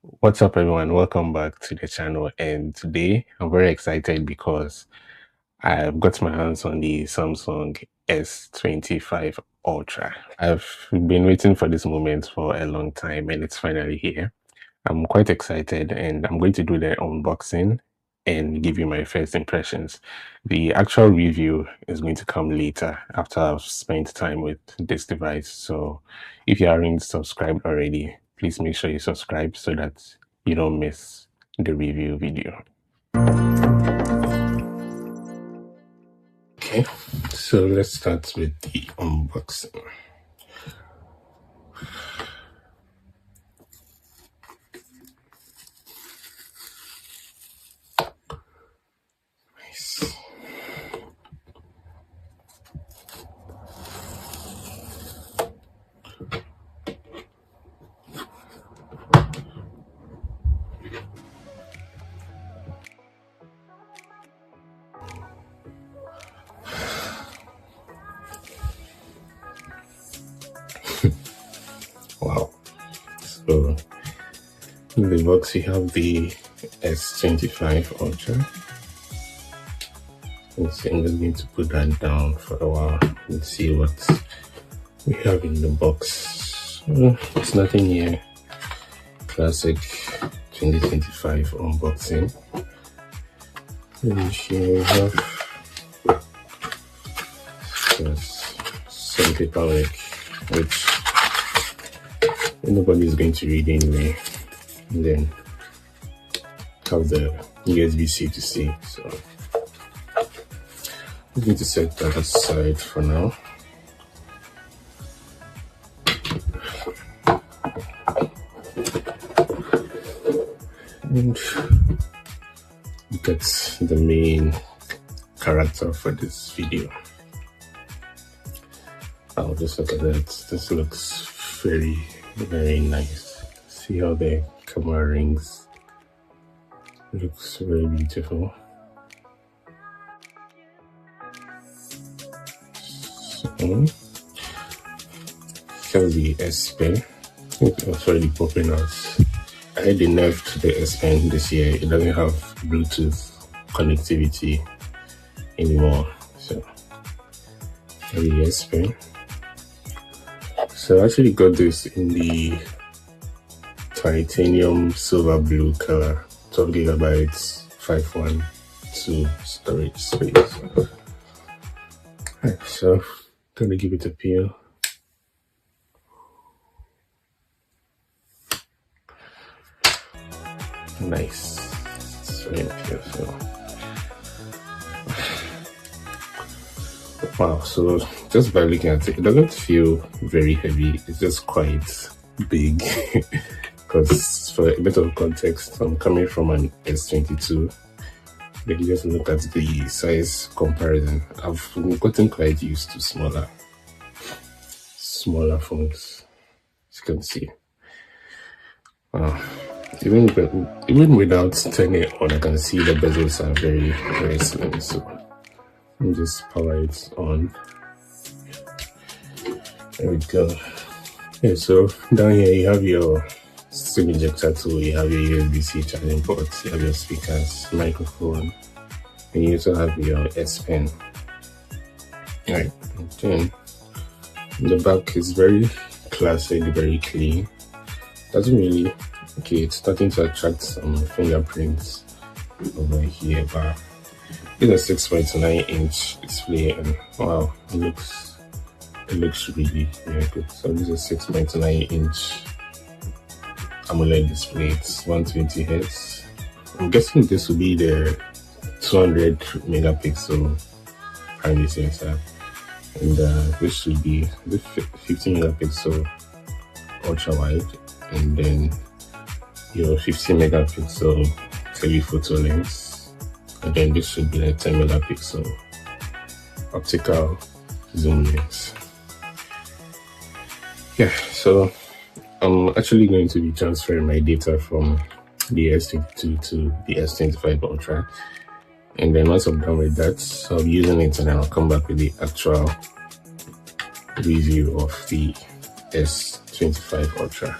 What's up, everyone? Welcome back to the channel. And today I'm very excited because I've got my hands on the Samsung S25 Ultra. I've been waiting for this moment for a long time and it's finally here. I'm quite excited and I'm going to do the unboxing and give you my first impressions. The actual review is going to come later after I've spent time with this device. So if you aren't subscribed already, please make sure you subscribe so that you don't miss the review video. Okay, so let's start with the unboxing. Nice. Wow. So in the box we have the S25 Ultra. I'm just going to put that down for a while and see what we have in the box. It's nothing here. Classic 2025 unboxing. And here we have just some paperwork which nobody is going to read anyway, and then have the USB-C to see. So I'm going to set that aside for now. And look at the main character for this video. I'll just look at that. This looks very nice. See how the camera rings. Looks very beautiful. So here's the S Pen. It's already popping out. I had nerfed the S Pen this year. It doesn't have Bluetooth connectivity anymore. So here's the S Pen. So I actually got this in the titanium silver blue color, 12 gigabytes, 512 storage space. Alright, so gonna give it a peel. Nice. It's very beautiful. Wow, so just by looking at it, it doesn't feel very heavy. It's just quite big. Because for a bit of context, I'm coming from an S22. But you just look at the size comparison. I've gotten quite used to smaller phones, as you can see. Even without turning it on, I can see the bezels are very slim. So let me just power it on. There we go. Okay, so down here you have your SIM ejector tool, you have your USB-C charging ports, you have your speakers, microphone, and you also have your S Pen. Alright, then the back is very classic, very clean. Doesn't really, okay, it's starting to attract some fingerprints over here, but it's a 6.9-inch display, and wow, it looks really good. So this is a 6.9-inch AMOLED display. It's 120 Hz. I'm guessing this will be the 200 megapixel primary sensor, and this should be the 50 megapixel ultra wide, and then your 50 megapixel telephoto lens, and then this should be the 10 megapixel optical zoom lens. Yeah, so I'm actually going to be transferring my data from the S22 to the S25 Ultra, and then once I'm done with that, I'll be using it and then I'll come back with the actual review of the S25 Ultra.